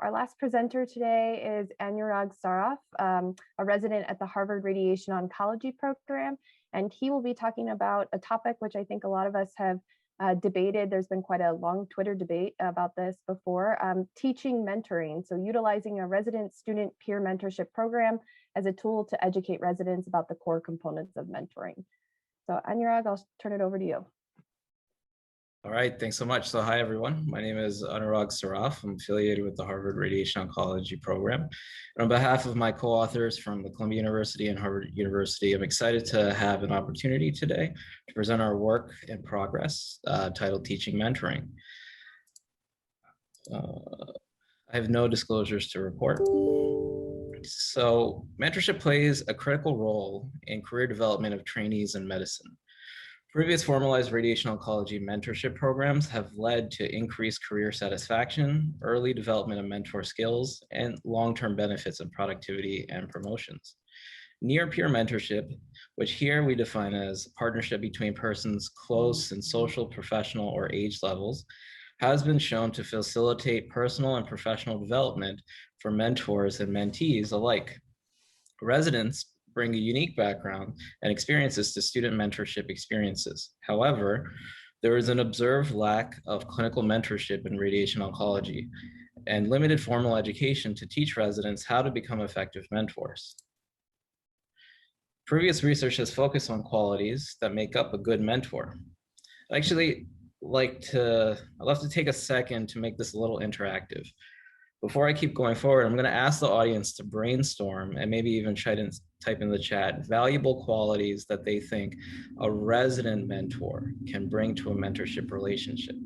Our last presenter today is Anurag Saraf, a resident at the Harvard Radiation Oncology program, and he will be talking about a topic which I think a lot of us have debated. There's been quite a long Twitter debate about this before, teaching mentoring. So utilizing a resident student peer mentorship program as a tool to educate residents about the core components of mentoring. So Anurag, I'll turn it over to you. All right, thanks so much. So hi, everyone. My name is Anurag Saraf. I'm affiliated with the Harvard Radiation Oncology program. And on behalf of my co-authors from the Columbia University and Harvard University, I'm excited to have an opportunity today to present our work in progress titled Teaching Mentoring. I have no disclosures to report. So mentorship plays a critical role in career development of trainees in medicine. Previous formalized radiation oncology mentorship programs have led to increased career satisfaction, early development of mentor skills, and long-term benefits of productivity and promotions. Near-peer mentorship, which here we define as a partnership between persons close in social, professional, or age levels, has been shown to facilitate personal and professional development for mentors and mentees alike. Residents bring a unique background and experiences to student mentorship experiences. However, there is an observed lack of clinical mentorship in radiation oncology and limited formal education to teach residents how to become effective mentors. Previous research has focused on qualities that make up a good mentor. I'd love to take a second to make this a little interactive. Before I keep going forward, I'm going to ask the audience to brainstorm and maybe even try to type in the chat valuable qualities that they think a resident mentor can bring to a mentorship relationship.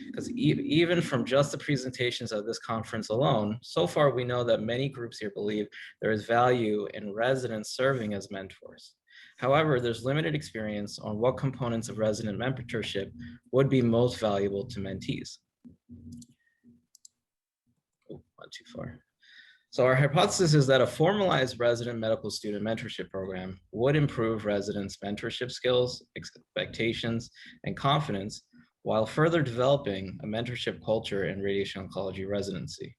Because even from just the presentations of this conference alone, so far we know that many groups here believe there is value in residents serving as mentors. However, there's limited experience on what components of resident mentorship would be most valuable to mentees. Not too far. So our hypothesis is that a formalized resident medical student mentorship program would improve residents' mentorship skills, expectations, and confidence while further developing a mentorship culture in radiation oncology residency.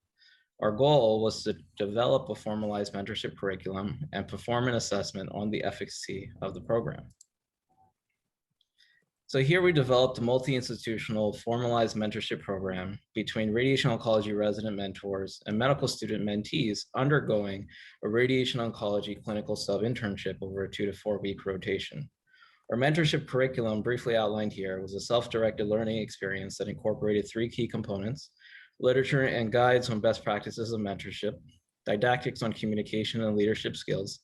Our goal was to develop a formalized mentorship curriculum and perform an assessment on the efficacy of the program. So here we developed a multi-institutional formalized mentorship program between radiation oncology resident mentors and medical student mentees undergoing a radiation oncology clinical sub-internship over a 2 to 4 week rotation. Our mentorship curriculum, briefly outlined here, was a self-directed learning experience that incorporated 3 key components: literature and guides on best practices of mentorship, didactics on communication and leadership skills,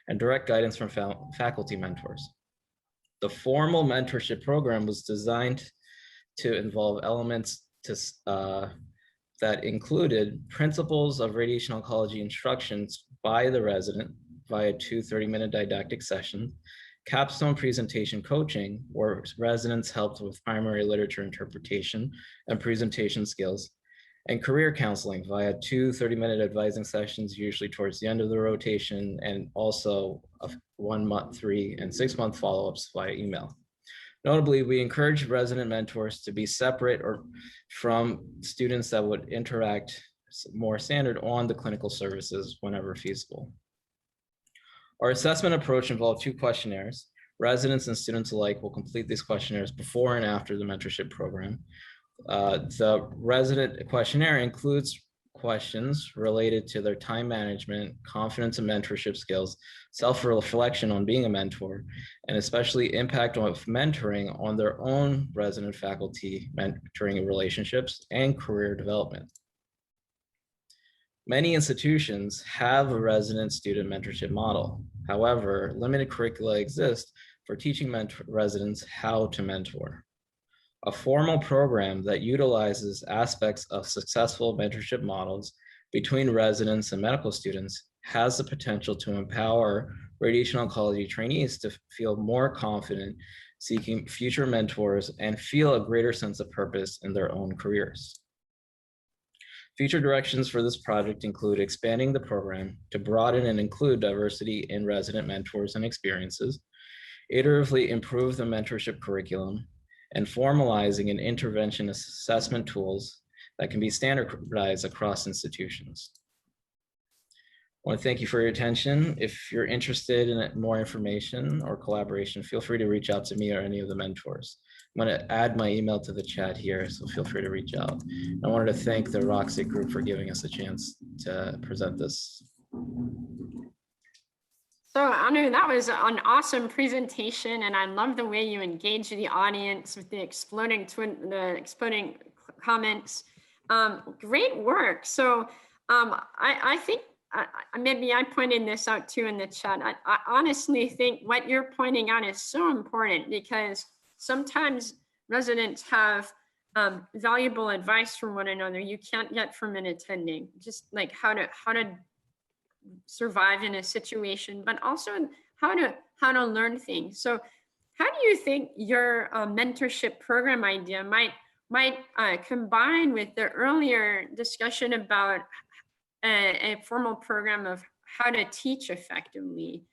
and direct guidance from faculty mentors. The formal mentorship program was designed to involve elements that included principles of radiation oncology instructions by the resident via 2 30-minute didactic sessions, capstone presentation coaching, where residents helped with primary literature interpretation and presentation skills, and career counseling via 2 30-minute advising sessions, usually towards the end of the rotation, and also 1 month, 3 and 6 month follow-ups via email. Notably, we encourage resident mentors to be separate or from students that would interact more standard on the clinical services whenever feasible. Our assessment approach involved 2 questionnaires. Residents and students alike will complete these questionnaires before and after the mentorship program. The resident questionnaire includes questions related to their time management, confidence and mentorship skills, self-reflection on being a mentor, and especially impact of mentoring on their own resident faculty mentoring relationships and career development. Many institutions have a resident student mentorship model. However, limited curricula exist for teaching residents how to mentor. A formal program that utilizes aspects of successful mentorship models between residents and medical students has the potential to empower radiation oncology trainees to feel more confident seeking future mentors and feel a greater sense of purpose in their own careers. Future directions for this project include expanding the program to broaden and include diversity in resident mentors and experiences, iteratively improve the mentorship curriculum, and formalizing an intervention assessment tools that can be standardized across institutions. I want to thank you for your attention. If you're interested in more information or collaboration, feel free to reach out to me or any of the mentors. I'm going to add my email to the chat here, so feel free to reach out. I wanted to thank the ROECSG group for giving us a chance to present this. So Anu, that was an awesome presentation, and I love the way you engage the audience with the exploding comments. Great work. So I think maybe I pointed this out too in the chat. I honestly think what you're pointing out is so important, because sometimes residents have valuable advice from one another you can't get from an attending, just like how to survive in a situation, but also how to learn things. So how do you think your mentorship program idea might combine with the earlier discussion about a formal program of how to teach effectively?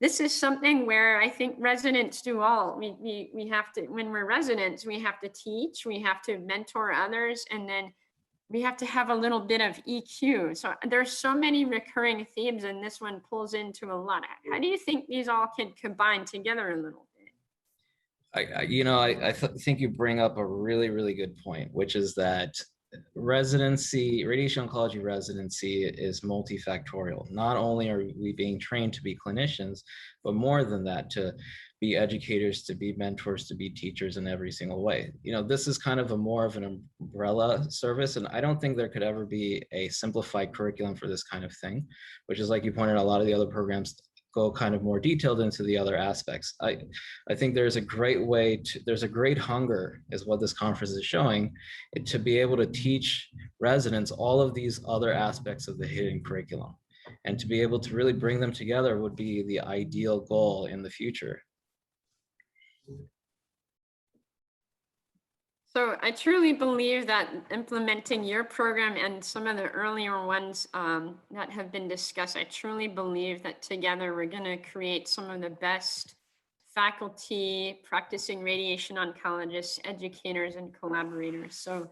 This is something where I think residents do all. We have to, when we're residents, we have to teach, we have to mentor others, and then we have to have a little bit of EQ. So there's so many recurring themes, and this one pulls into a lot. How do you think these all can combine together a little bit? I think you bring up a really, really good point, which is that residency, radiation oncology residency is multifactorial. Not only are we being trained to be clinicians, but more than that, to be educators, to be mentors, to be teachers in every single way. This is kind of more of an umbrella service, and I don't think there could ever be a simplified curriculum for this kind of thing, which is, like you pointed out, a lot of the other programs go kind of more detailed into the other aspects. I think there's a great there's a great hunger, is what this conference is showing, to be able to teach residents all of these other aspects of the hidden curriculum. And to be able to really bring them together would be the ideal goal in the future. So I truly believe that implementing your program and some of the earlier ones that have been discussed, I truly believe that together we're going to create some of the best faculty, practicing radiation oncologists, educators, and collaborators. So,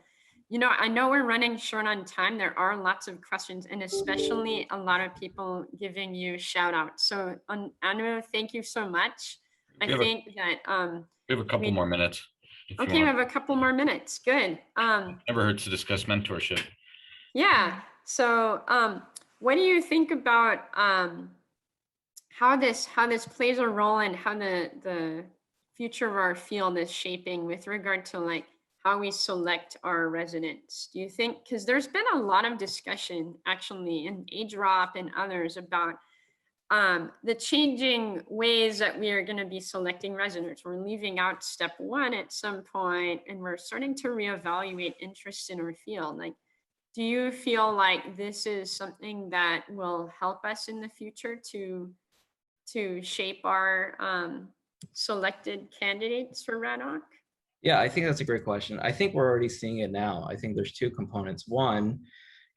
I know we're running short on time. There are lots of questions, and especially a lot of people giving you shout outs. So Anu, thank you so much. I think that we have a couple more minutes. Okay, we have a couple more minutes. Good. Never hurts to discuss mentorship. Yeah. So what do you think about how this plays a role in how the future of our field is shaping with regard to like how we select our residents? Do you think, because there's been a lot of discussion actually in AgeROP and others about the changing ways that we are going to be selecting residents. We're leaving out step one at some point, and we're starting to reevaluate interest in our field. Like, do you feel like this is something that will help us in the future to shape our selected candidates for RADOC? Yeah, I think that's a great question. I think we're already seeing it now. I think there's two components. One,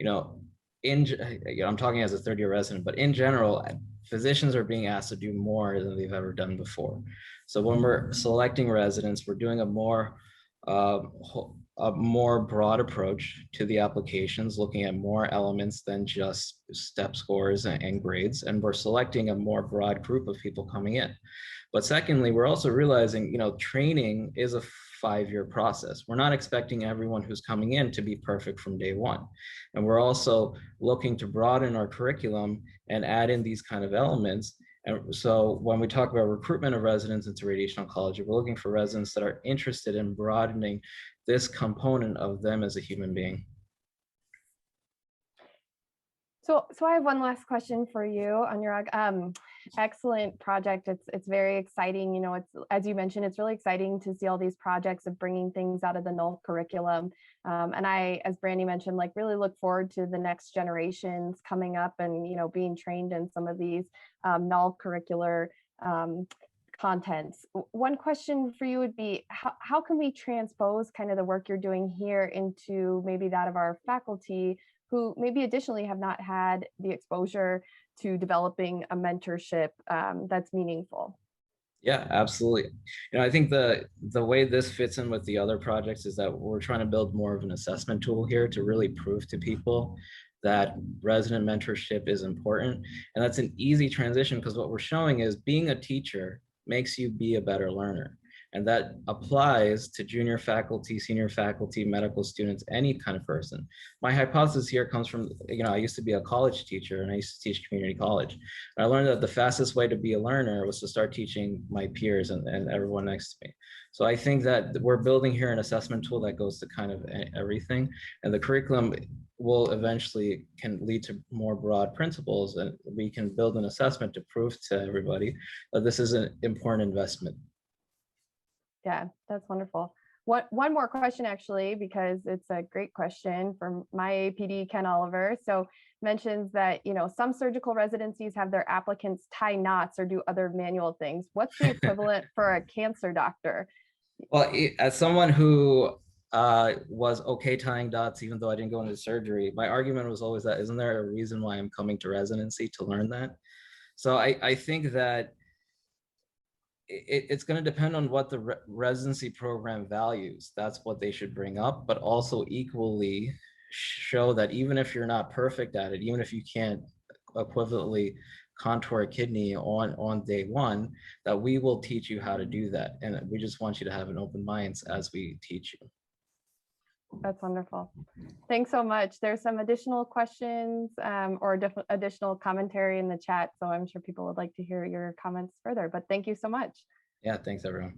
I'm talking as a third-year resident, but in general, physicians are being asked to do more than they've ever done before. So when we're selecting residents, we're doing a more broad approach to the applications, looking at more elements than just step scores and grades, and we're selecting a more broad group of people coming in. But secondly, we're also realizing, training is a 5-year process. We're not expecting everyone who's coming in to be perfect from day one. And we're also looking to broaden our curriculum and add in these kind of elements. And so when we talk about recruitment of residents into radiation oncology, we're looking for residents that are interested in broadening this component of them as a human being. So I have one last question for you, Anurag. Excellent project. It's very exciting. It's, as you mentioned, it's really exciting to see all these projects of bringing things out of the null curriculum. And I, as Brandy mentioned, like really look forward to the next generations coming up and, being trained in some of these null curricular contents. One question for you would be, how can we transpose kind of the work you're doing here into maybe that of our faculty, who maybe additionally have not had the exposure to developing a mentorship that's meaningful? Yeah, absolutely. I think the way this fits in with the other projects is that we're trying to build more of an assessment tool here to really prove to people that resident mentorship is important. And that's an easy transition because what we're showing is being a teacher makes you be a better learner. And that applies to junior faculty, senior faculty, medical students, any kind of person. My hypothesis here comes from, I used to be a college teacher and I used to teach community college. I learned that the fastest way to be a learner was to start teaching my peers and everyone next to me. So I think that we're building here an assessment tool that goes to kind of everything. And the curriculum will eventually can lead to more broad principles, and we can build an assessment to prove to everybody that this is an important investment. Yeah, that's wonderful. One more question, actually, because it's a great question from my APD, Ken Oliver. So mentions that, some surgical residencies have their applicants tie knots or do other manual things. What's the equivalent for a cancer doctor? Well, as someone who was okay tying dots, even though I didn't go into surgery, my argument was always that, isn't there a reason why I'm coming to residency to learn that? So I think that it's going to depend on what the residency program values. That's what they should bring up, but also equally show that even if you're not perfect at it, even if you can't equivalently contour a kidney on day one, that we will teach you how to do that. And we just want you to have an open mind as we teach you. That's wonderful. Thanks so much. There's some additional questions or additional commentary in the chat. So I'm sure people would like to hear your comments further, but thank you so much. Yeah, thanks everyone.